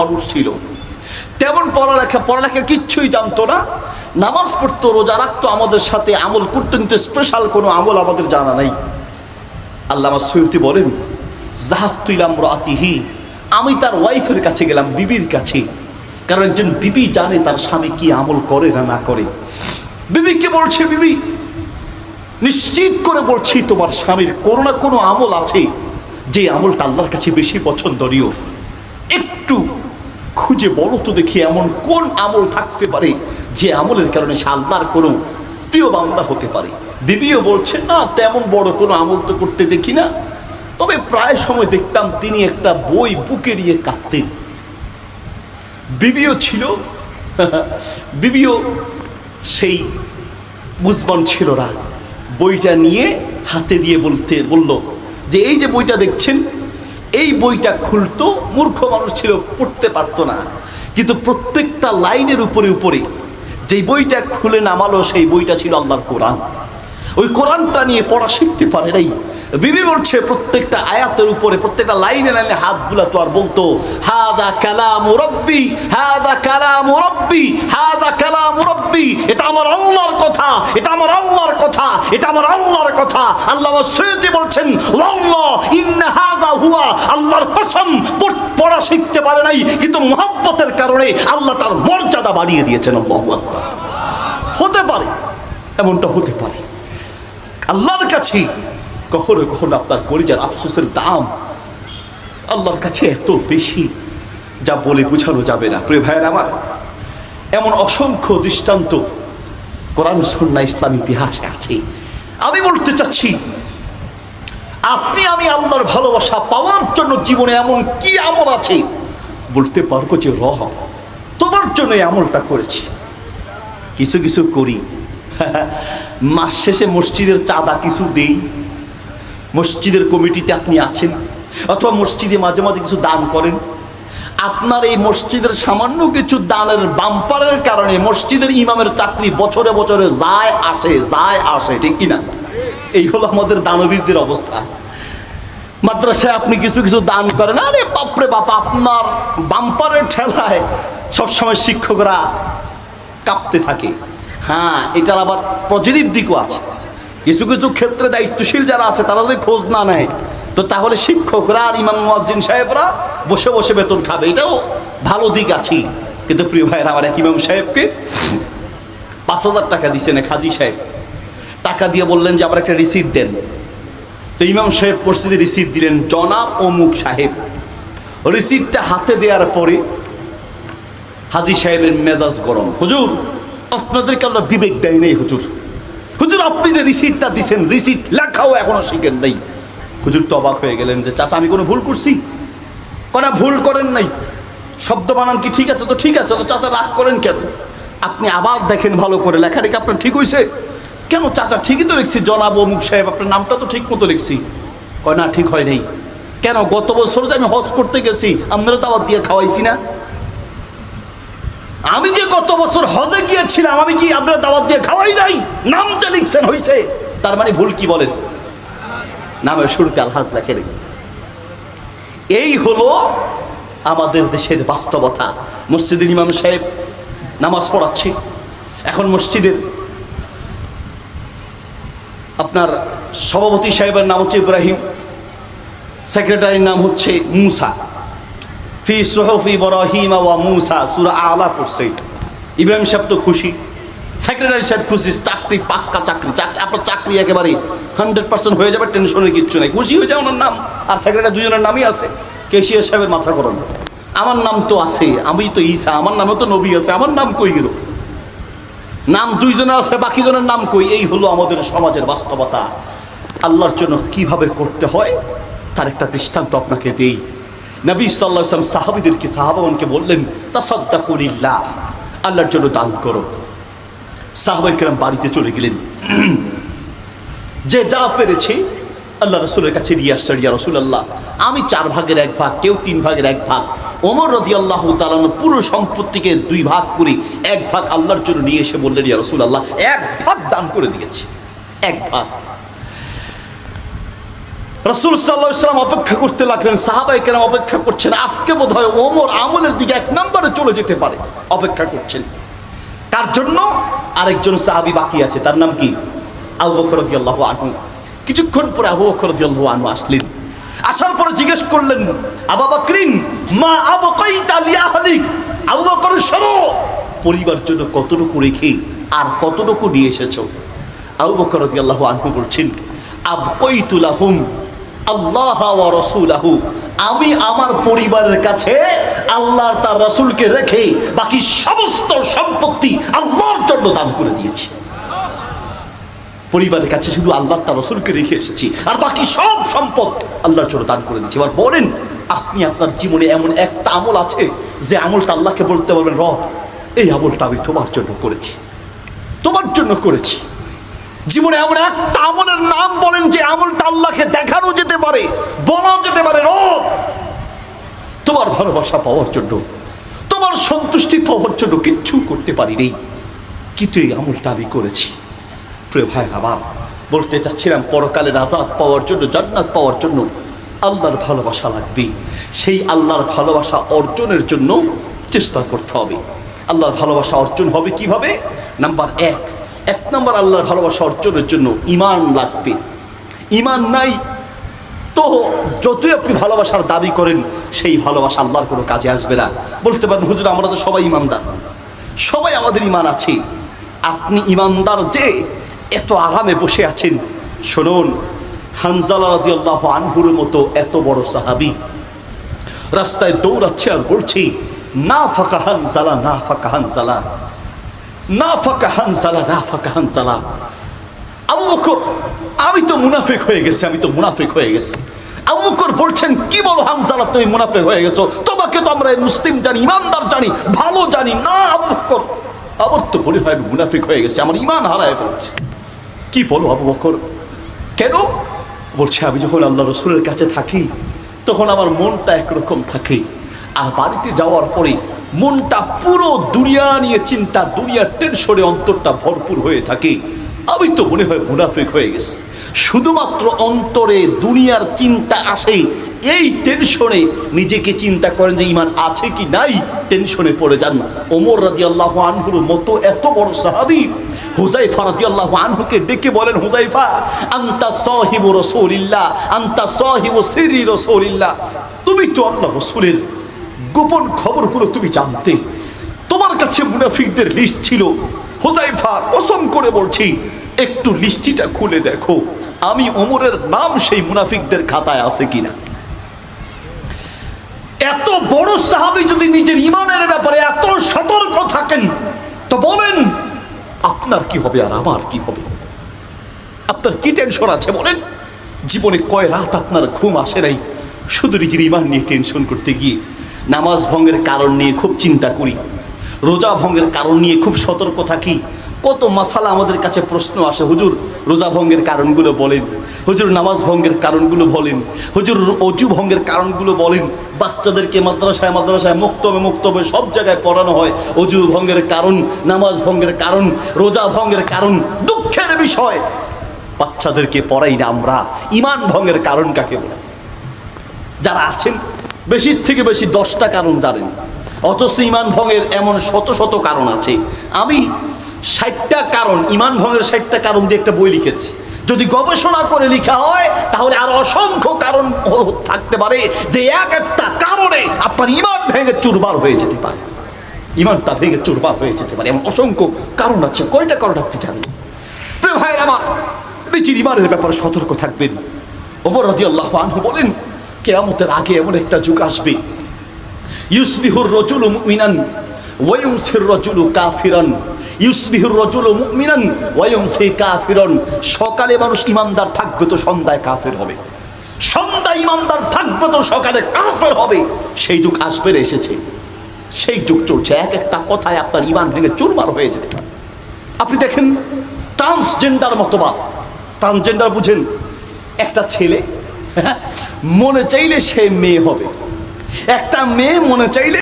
মানুষ ছিল। তেমন পড়ালেখা কিচ্ছুই জানতো না, নামাজ পড়তো, রোজা রাখতো, আমাদের সাথে আমল করতো, কিন্তু স্পেশাল কোনো আমল আমাদের জানা নাই। আল্লামা সৈয়দী বলেন, যাহাবতু ইলা ইমরাতিহি, আমি তার ওয়াইফের কাছে গেলাম, বিবির কাছে। কারণ একজন বিবি জানে তার স্বামী কি আমল করে না করে। বিবিকে বলছে, বিবি নিশ্চিত করে বলছি তোমার স্বামীর কোনো না কোনো আমল আছে যে আমলটা আল্লাহর কাছে বেশি পছন্দনীয়, একটু খুঁজে বলো তো দেখি এমন কোন আমল থাকতে পারে যে আমলের কারণে সে আল্লাহর কোনো প্রিয় বান্দা হতে পারে। বিবিও বলছে, না তেমন বড় কোনো আমল তো করতে দেখি না, তবে প্রায় সময় দেখতাম তিনি একটা বই বুকে নিয়ে কাঁদতেন। বিবিও ছিল বিবিও সেই মুসলমান ছিল না, বইটা নিয়ে হাতে দিয়ে বলল যে এই যে বইটা দেখছেন, এই বইটা খুলতো, মূর্খ মানুষ ছিল, পড়তে পারতো না, কিন্তু প্রত্যেকটা লাইনের উপরে উপরে যেই বইটা খুলে নামালো সেই বইটা ছিল আল্লাহর কোরআন। ওই কোরআনটা নিয়ে পড়া শিখতে পারে নাই। বিবি বলছে, প্রত্যেকটা আয়াতের উপরে প্রত্যেকটা লাইনে লাইনে হাত বুলাতো আর বলতো, হাদা কালামু রাব্বি, হাদা কালামু রাব্বি, হাদা কালামু রাব্বি, এটা আমার আল্লাহর কথা, এটা আমার আল্লাহর কথা, এটা আমার আল্লাহর কথা। আল্লামা সৈয়দী বলছেন, ওয়াল্লাহ ইন্না হাযা হুয়া, আল্লাহর কসম পড়া শিখতে পারে নাই, কিন্তু মুহাব্বতের কারণে আল্লাহ তার মর্যাদা বাড়িয়ে দিয়েছেন। আল্লাহু আকবার। হতে পারে, এমনটা হতে পারে। আল্লাহর কাছে কখনো কখনো আপনার কলিজার আফসোসের দাম আল্লাহর কাছে এত বেশি যা বলে বোঝানো যাবে না। প্রিয় ভাইয়ের আমার, এমন অসংখ্য দৃষ্টান্ত কোরআন সুন্নাহ ইসলাম ইতিহাসে আছে। আমি বলতে চাচ্ছি, আপনি আমি আল্লাহর ভালোবাসা পাওয়ার জন্য জীবনে এমন কি আমল আছে বলতে পারবো যে তোমার জন্য এই আমলটা করেছি। কিছু কিছু করি, মাস শেষে মসজিদের চাঁদা কিছু দেই, মসজিদের কমিটিতে আপনি আছেন, অথবা মসজিদে মাঝে মাঝে কিছু দান করেন। আপনার এই মসজিদের সামান্য কিছু দানের বাম্পারের কারণে মসজিদের ইমামের চাকরি বছরে বছরে যায় আসে, ঠিক কিনা? এই হলো আমাদের দানবীরদের অবস্থা। মাদ্রাসায় আপনি কিছু কিছু দান করেন, আরে বাপরে বাপ, আপনার বাম্পারের ঠেলায় সবসময় শিক্ষকরা কাঁপতে থাকে। হ্যাঁ, এটার আবার পজিটিভ দিকও আছে। কিছু কিছু ক্ষেত্রে দায়িত্বশীল যারা আছে তারা যদি খোঁজ না নেয়, তো তাহলে শিক্ষকরা আর ইমাম মুয়াজ্জিন সাহেবরা বসে বসে বেতন খাবে, এটাও ভালো দিক আছে। কিন্তু প্রিয় ভাইয়ের, আমার এক ইমাম সাহেবকে 5,000 টাকা দিচ্ছেন এক হাজি সাহেব, টাকা দিয়ে বললেন যে আবার একটা রিসিট দেন। তো ইমাম সাহেব মসজিদে রিসিট দিলেন, জনাব অমুক সাহেব। রিসিটটা হাতে দেওয়ার পরে হাজি সাহেবের মেজাজ গরম, হুজুর আপনাদেরকে আল্লাহ বিবেক দেয় নেই, হুজুর আপনি যে রিসিটটা দিচ্ছেন, রিসিট লেখাও এখনো শিখেন নাই। হুজুর তো অবাক হয়ে গেলেন যে, চাচা আমি কোনো ভুল করছি? কোনো ভুল করেন নাই, শব্দ বানান কি ঠিক আছে? তো ঠিক আছে, তো চাচা রাগ করেন কেন? আপনি আবার দেখেন ভালো করে, লেখাটাকে আপনার ঠিক হয়েছে? কেন চাচা, ঠিকই তো লিখছি, জনাব অমুক সাহেব, আপনার নামটা তো ঠিক মতো লিখছি। কয় না, ঠিক হয় নাই। কেন? গত বছর যে আমি হজ করতে গেছি, আপনারা দাওয়াত দিয়ে খাওয়াইছি না? আমি যে গত বছর হজে গিয়েছিলাম, আমি কি আপনারা দাওয়াত দিয়ে খাওয়াই নাই? নাম যা লিখছেন হয়েছে, তার মানে ভুল কি বলেন? নামের শুরুতে আলহাজ লেখেন। এই হলো আমাদের দেশের বাস্তবতা। মসজিদের ইমাম সাহেব নামাজ পড়াচ্ছে, এখন মসজিদের আপনার সভাপতি সাহেবের নাম হচ্ছে ইব্রাহিম, সেক্রেটারির নাম হচ্ছে মুসা। ফি সুহুফি ইব্রাহিম ওয়া মুসা, সূরা আলা পড়ছে। ইব্রাহিম সাহেব তো খুশি, সেক্রেটারি সাহেব খুশি, চাকরি পাক্কা চাকরি, আপনার চাকরি একেবারে 100% হয়ে যাবে, টেনশনের কিচ্ছু নেই, খুশি হয়ে যায়। ওনার নাম আর সেক্রেটারি দুজনের নামই আছে। কেশিয়ার সাহেবের মাথা গরম, আমার নাম তো আছে, আমি তো ঈসা, আমার নামে তো নবী আছে, আমার নাম কই গেল? নাম দুইজনের আছে, বাকি জনের নাম কই? এই হলো আমাদের সমাজের বাস্তবতা। আল্লাহর জন্য কিভাবে করতে হয় তার একটা দৃষ্টান্ত আপনাকে দেই। নবী সাল্লাল্লাহু আলাইহি ওয়াসাল্লাম সাহাবাগণকে বললেন, তাসাদ্দাকু লিল্লাহ, আল্লাহর জন্য দান করো। সাহাবায়ে কেরাম বাড়িতে চলে গেলেন, যে যা পেরেছে আল্লাহ রাসূলের কাছে নিয়ে আসলেন। ইয়া রাসূলুল্লাহ, আমি 4 ভাগের 1 ভাগ, কেউ 3 ভাগের 1 ভাগ, ওমর রাদিয়াল্লাহু তাআলা পুরো সম্পত্তিকে 2 ভাগ করে 1 ভাগ আল্লাহর জন্য নিয়ে এসে বললেন, ইয়া রাসূলুল্লাহ 1 ভাগ দান করে দিয়েছি, 1 ভাগ। রাসূল সাল্লাল্লাহু আলাইহি ওয়াসাল্লাম অপেক্ষা করতে লাগলেন, সাহাবায়ে কেরাম অপেক্ষা করছেন। আজকে বোধহয় ওমর আমলের দিকে 1 নম্বরে চলে যেতে পারে, অপেক্ষা করছেন। কার জন্য? আরেকজন সাহাবী বাকি আছে, তার নাম কি? আবু বকর রাদিয়াল্লাহু আনহু। কিছুক্ষণ পরে আবু বকর রাদিয়াল্লাহু আনহু আসলেন। আসার পরে জিজ্ঞেস করলেন, আবু বকরিন মা আবকাইতা লি আহলিক, আবু বকর শোনো, পরিবার জন্য কতটুকু রেখে আর কতটুকু নিয়ে এসেছো? আবু বকর রাদিয়াল্লাহু আনহু বলছেন, আবকাইতু লাহুম আল্লাহ ওয়া রাসূলাহু, আমি আমার পরিবারের কাছে আল্লাহ আর তার রাসূলকে রেখে বাকি সমস্ত সম্পত্তি আল্লাহর জন্য দান করে দিয়েছি। পরিবারের কাছে শুধু আল্লাহ তার রাসূলকে রেখে এসেছি, আর বাকি সব সম্পদ আল্লাহর জন্য দান করে দিয়েছি। এবার বলেন, আপনি আপনার জীবনে এমন একটা আমল আছে যে আমলটা আল্লাহকে বলতে পারবেন, রব এই আমলটা আমি তোমার জন্য করেছি, তোমার জন্য করেছি? জীবনে এমন একটা আমলের নাম বলেন যে আমলটা আল্লাহকে দেখানো যেতে পারে, বলা যেতে পারে, রব তোমার ভালোবাসা পাওয়ার জন্য, তোমার সন্তুষ্টি পাওয়ার জন্য কিচ্ছু করতে পারিনি, কিন্তু এই আমলটা আমি করেছি। প্রিয় ভাই, আবার বলতে চাচ্ছিলাম, পরকালের আযাব পাওয়ার জন্য, জান্নাত পাওয়ার জন্য আল্লাহর ভালোবাসা লাগবে। সেই আল্লাহর ভালোবাসা অর্জনের জন্য চেষ্টা করতে হবে। আল্লাহর ভালোবাসা অর্জন হবে কিভাবে? নাম্বার 1 নম্বর, আল্লাহর ভালোবাসা অর্জনের জন্য ঈমান লাগবে। ঈমান নাই তো যতই আপনি ভালোবাসার দাবি করেন, সেই ভালোবাসা আল্লাহর কোনো কাজে আসবে না। বলতে পারেন, হুজুর আমরা তো সবাই ঈমানদার, সবাই আমাদের ঈমান আছে। আপনি ঈমানদার যে এত আরামে বসে আছেন, শুনুন, হানজালা রাদিয়াল্লাহু আনহুর মতো এত বড় সাহাবী রাস্তায় দৌড়াচ্ছে আর বলছে, না ফাকা হানজালা, না ফাকা হানজালা, না ফাকা হানজালা, না ফাকা হানজালা। আবু বকর, আমি তো মুনাফিক হয়ে গেছি, আমি তো মুনাফিক হয়ে গেছি। আবু বকর বলছেন, কি বলো হানজালা, তুমি মুনাফিক হয়ে গেছো? তোমাকে তো আমরা মুসলিম জানি, ইমানদার জানি, ভালো জানি। না আবু বকর, আমার তো মনে হয় মুনাফিক হয়ে গেছে, আমার ঈমান হারায় ফেলছে। কি বলো আবু বকর, কেন? বলছে, আমি যখন আল্লাহ রাসূলের কাছে থাকি তখন আমার মনটা একরকম থাকে, আর বাড়িতে যাওয়ার পরে মনটা পুরো দুনিয়া নিয়ে চিন্তা, দুনিয়ার টেনশনে অন্তরটা ভরপুর হয়ে থাকে। আমি তো মনে হয় মুনাফিক হয়ে গেছি। শুধুমাত্র অন্তরে দুনিয়ার চিন্তা আসে, এই টেনশনে নিজেকে চিন্তা করেন যে ঈমান আছে কি নাই, টেনশনে পড়ে যান। ওমর রাদিয়াল্লাহু আনহুর মতো এত বড় সাহাবী হুযায়ফা রাদিয়াল্লাহু আনহুকে ডেকে বলেন, হুযায়ফা আনতা সাহিবু রাসূলিল্লাহ, আনতা সাহিবু সিররি রাসূলিল্লাহ, তুমি তো আল্লাহ রাসূলের গোপন খবরগুলো তুমি জানতে, তোমার কাছে মুনাফিকদের লিস্ট ছিল। হুযায়ফা কসম করে বলছি, একটু লিস্টিটা খুলে দেখো, আমি ওমরের নাম সেই মুনাফিকদের খাতায় আছে কিনা। এত বড় সাহাবী যদি নিজের ঈমানের ব্যাপারে এত সতর্ক থাকেন, তো বলেন আপনার কি হবে আর আমার কি হবে? আপনার কি টেনশন আছে বলেন? জীবনে কয় রাত আপনার ঘুম আসে নাই শুধু নিজের ঈমান নিয়ে টেনশন করতে গিয়ে? নামাজ ভঙ্গের কারণ নিয়ে খুব চিন্তা করি, রোজা ভঙ্গের কারণ নিয়ে খুব সতর্ক থাকি। কত মাসালা আমাদের কাছে প্রশ্ন আসে, হুজুর রোজা ভঙ্গের কারণগুলো বলেন, হুজুর নামাজ ভঙ্গের কারণগুলো বলেন, হুজুর অজু ভঙ্গের কারণগুলো বলেন। বাচ্চাদেরকে মাদ্রাসায় মাদ্রাসায়, মুক্তবে সব জায়গায় পড়ানো হয় অজু ভঙ্গের কারণ, নামাজ ভঙ্গের কারণ, রোজা ভঙ্গের কারণ। দুঃখের বিষয়, বাচ্চাদেরকে পড়াই না আমরা ঈমান ভঙ্গের কারণ কাকে বলে। যারা আছেন বেশির থেকে বেশি 10টা কারণ জানেন, অথচ ঈমান ভঙ্গের এমন শত শত কারণ আছে। আমি 60টা কারণ, ঈমান ভঙ্গের 60টা কারণ দিয়ে একটা বই লিখেছি। যদি গবেষণা করে লেখা হয় তাহলে আর অসংখ্য কারণ থাকতে পারে, যে এক একটা কারণে আপনার ঈমান ভেঙে চুরমার হয়ে যেতে পারে, ঈমানটা ভেঙে চুরমার হয়ে যেতে পারে। এমন অসংখ্য কারণ আছে। কয়টা কারণ আপনি জানেন? প্রিয় ভাই আমার, নিজের ঈমানের ব্যাপারে সতর্ক থাকবেন। ওমর রাদিয়াল্লাহু আনহু বলেন, কিয়ামতের আগে এমন একটা যুগ আসবে, ইউসবিহুর রাজুলু মুমিনান ওয়া ইউমসির রাজুলু কাফিরান, ইউসবিহুর রাজুলু মুমিনান ওয়া ইউমসি কাফিরান। সকালে মানুষ ঈমানদার থাকবে তো সন্ধ্যায় কাফের হবে, সন্ধ্যায় ঈমানদার থাকবে তো সকালে কাফের হবে। সেই যুগ আসবে, এসেছে, সেই যুগ চলছে। এক একটা কথায় আপনার ঈমান ভেঙে চুরমার হয়ে যেতে পারে। আপনি দেখেন ট্রান্সজেন্ডার মতবাদ, ট্রান্সজেন্ডার বুঝেন? একটা ছেলে মনে চাইলে সে মেয়ে হবে, একটা মেয়ে মনে চাইলে